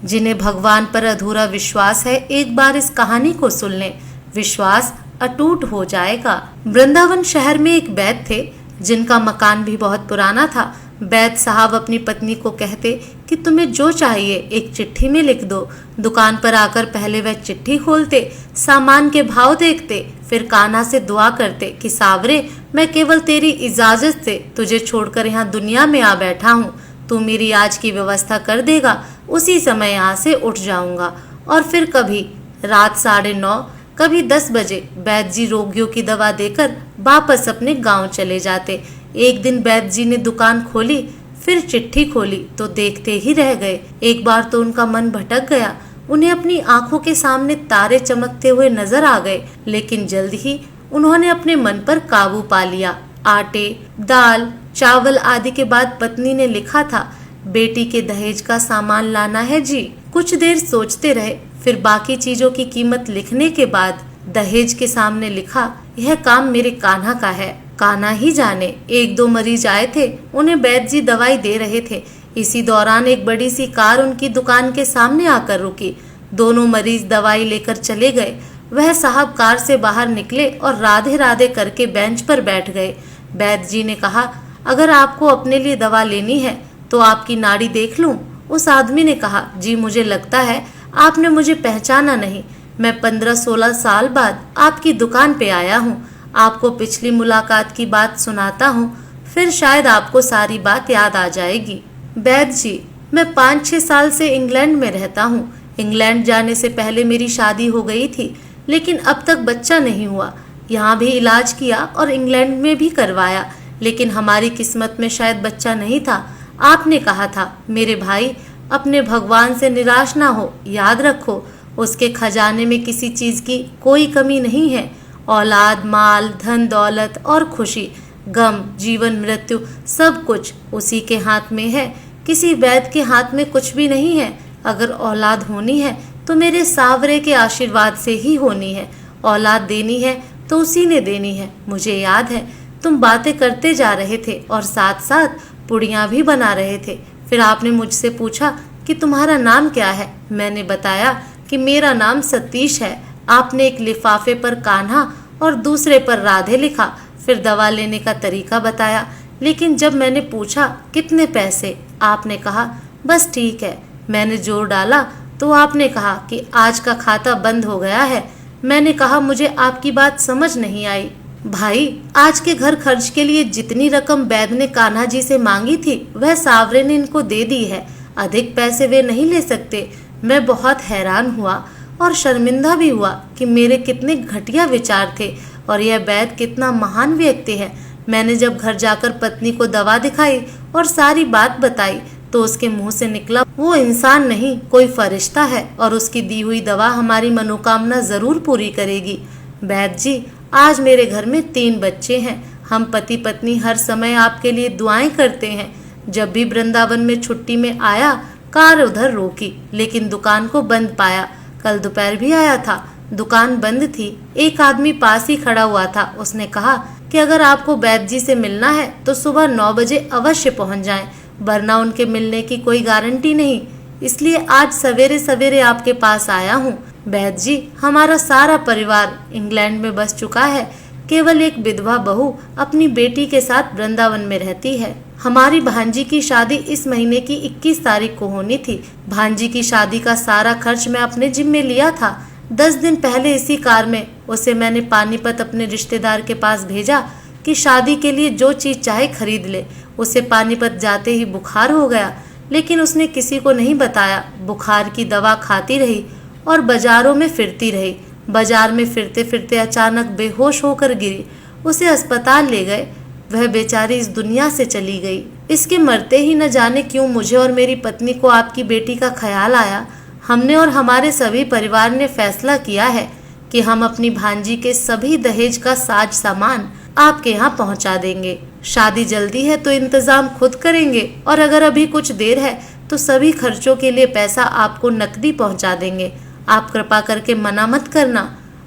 जिन्हें भगवान पर अधूरा विश्वास है, एक बार इस कहानी को सुन लें, विश्वास अटूट हो जाएगा। वृंदावन शहर में एक वैद्य थे जिनका मकान भी बहुत पुराना था। वैद्य साहब अपनी पत्नी को कहते कि तुम्हें जो चाहिए एक चिट्ठी में लिख दो। दुकान पर आकर पहले वह चिट्ठी खोलते, सामान के भाव देखते, फिर कान्हा से दुआ करते कि सावरे, मैं केवल तेरी इजाजत से तुझे छोड़कर यहाँ दुनिया में आ बैठा हूँ। तू मेरी आज की व्यवस्था कर देगा, उसी समय यहाँ से उठ जाऊंगा। और फिर कभी रात 9:30, कभी 10 बजे वैद्य जी रोगियों की दवा देकर वापस अपने गांव चले जाते। एक दिन वैद्य जी ने दुकान खोली, फिर चिट्ठी खोली तो देखते ही रह गए। एक बार तो उनका मन भटक गया, उन्हें अपनी आंखों के सामने तारे चमकते हुए नजर आ गए, लेकिन जल्द ही उन्होंने अपने मन पर काबू पा लिया। आटे, दाल, चावल आदि के बाद पत्नी ने लिखा था, बेटी के दहेज का सामान लाना है जी। कुछ देर सोचते रहे, फिर बाकी चीजों की कीमत लिखने के बाद दहेज के सामने लिखा, यह काम मेरे कान्हा का है, कान्हा ही जाने। 1-2 मरीज आए थे, उन्हें वैद्य जी दवाई दे रहे थे। इसी दौरान एक बड़ी सी कार उनकी दुकान के सामने आकर रुकी। दोनों मरीज दवाई लेकर चले गए। वह साहब कार से बाहर निकले और राधे राधे करके बेंच पर बैठ गए। वैद्य जी ने कहा, अगर आपको अपने लिए दवा लेनी है तो आपकी नाड़ी देख लूं? उस आदमी ने कहा, जी मुझे लगता है आपने मुझे पहचाना नहीं। मैं 15-16 साल बाद आपकी दुकान पे आया हूँ। आपको पिछली मुलाकात की बात सुनाता हूँ, फिर शायद आपको सारी बात याद आ जाएगी। वैद्य जी, मैं 5-6 साल से इंग्लैंड में रहता हूँ। इंग्लैंड जाने से पहले मेरी शादी हो गई थी, लेकिन अब तक बच्चा नहीं हुआ। यहाँ भी इलाज किया और इंग्लैंड में भी करवाया, लेकिन हमारी किस्मत में शायद बच्चा नहीं था। आपने कहा था, मेरे भाई, अपने भगवान से निराश ना हो, याद रखो उसके खजाने में किसी चीज की कोई कमी नहीं है। औलाद, माल, धन दौलत और खुशी, गम, जीवन, मृत्यु, सब कुछ उसी के हाथ में है। किसी वैद्य के हाथ में कुछ भी नहीं है। अगर औलाद होनी है तो मेरे सावरे के आशीर्वाद से ही होनी है। औलाद देनी है तो उसी ने देनी है। मुझे याद है तुम बातें करते जा रहे थे और साथ साथ पुड़ियाँ भी बना रहे थे। फिर आपने मुझसे पूछा कि तुम्हारा नाम क्या है। मैंने बताया कि मेरा नाम सतीश है। आपने एक लिफाफे पर कान्हा और दूसरे पर राधे लिखा। फिर दवा लेने का तरीका बताया, लेकिन जब मैंने पूछा कितने पैसे, आपने कहा बस ठीक है। मैंने जोर डाला तो आपने कहा कि आज का खाता बंद हो गया है। मैंने कहा मुझे आपकी बात समझ नहीं आई। भाई, आज के घर खर्च के लिए जितनी रकम वैद्य ने कान्हा जी से मांगी थी वह सावरे ने इनको दे दी है। अधिक पैसे वे नहीं ले सकते। मैं बहुत हैरान हुआ और शर्मिंदा भी हुआ कि मेरे कितने घटिया विचार थे और यह वैद्य कितना महान व्यक्ति है। मैंने जब घर जाकर पत्नी को दवा दिखाई और सारी बात बताई तो उसके मुंह से निकला, वो इंसान नहीं, कोई फरिश्ता है और उसकी दी हुई दवा हमारी मनोकामना जरूर पूरी करेगी। वैद्य जी, आज मेरे घर में 3 बच्चे हैं। हम पति पत्नी हर समय आपके लिए दुआएं करते हैं। जब भी वृंदावन में छुट्टी में आया, कार उधर रोकी, लेकिन दुकान को बंद पाया। कल दोपहर भी आया था, दुकान बंद थी। एक आदमी पास ही खड़ा हुआ था। उसने कहा कि अगर आपको वैद्य जी से मिलना है तो सुबह 9 बजे अवश्य पहुंच जाएं, वरना उनके मिलने की कोई गारंटी नहीं। इसलिए आज सवेरे सवेरे आपके पास आया हूँ। वैद्य जी, हमारा सारा परिवार इंग्लैंड में बस चुका है। केवल एक विधवा बहू अपनी बेटी के साथ वृंदावन में रहती है। हमारी भांजी की शादी इस महीने की 21 तारीख को होनी थी। भांजी की शादी का सारा खर्च मैं अपने जिम्मे लिया था। 10 दिन पहले इसी कार में उसे मैंने पानीपत अपने रिश्तेदार के पास भेजा कि शादी के लिए जो चीज चाहे खरीद ले। उसे पानीपत जाते ही बुखार हो गया, लेकिन उसने किसी को नहीं बताया। बुखार की दवा खाती रही और बाजारों में फिरती रही। बाजार में फिरते फिरते अचानक बेहोश होकर गिरी। उसे अस्पताल ले गए। वह बेचारी इस दुनिया से चली गई। इसके मरते ही न जाने क्यों मुझे और मेरी पत्नी को आपकी बेटी का ख्याल आया। हमने और हमारे सभी परिवार ने फैसला किया है कि हम अपनी भांजी के सभी दहेज का साज सामान आपके यहाँ पहुँचा देंगे। शादी जल्दी है तो इंतजाम खुद करेंगे, और अगर अभी कुछ देर है तो सभी खर्चों के लिए पैसा आपको नकदी पहुँचा देंगे। आप कृपा करके मना मत करना।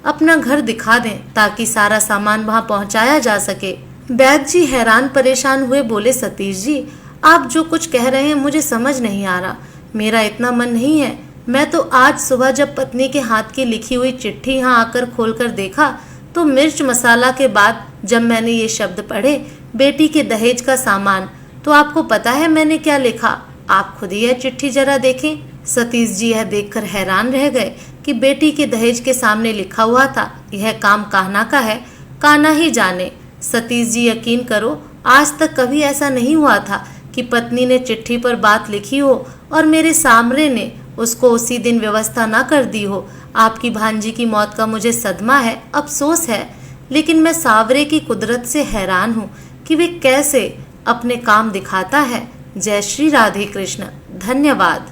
अपना घर दिखा दें ताकि सारा सामान वहाँ पहुँचाया जा सके। वैद्य जी हैरान परेशान हुए बोले, सतीश जी, आप जो कुछ कह रहे हैं मुझे समझ नहीं आ रहा। मेरा इतना मन नहीं है। मैं तो आज सुबह जब पत्नी के हाथ की लिखी हुई चिट्ठी यहाँ आकर खोलकर देखा तो मिर्च मसाला के बाद जब मैंने ये शब्द पढ़े, बेटी के दहेज का सामान, तो आपको पता है मैंने क्या लिखा? आप खुद ही यह चिट्ठी जरा देखें। सतीश जी यह देखकर हैरान रह गए कि बेटी के दहेज के सामने लिखा हुआ था, यह काम कान्हा का है, कान्हा ही जाने। सतीश जी यकीन करो, आज तक कभी ऐसा नहीं हुआ था कि पत्नी ने चिट्ठी पर बात लिखी हो और मेरे सामने ने उसको उसी दिन व्यवस्था ना कर दी हो। आपकी भांजी की मौत का मुझे सदमा है, अफसोस है, लेकिन मैं सावरे की कुदरत से हैरान हूँ कि वे कैसे अपने काम दिखाता है। जय श्री राधे कृष्ण। धन्यवाद।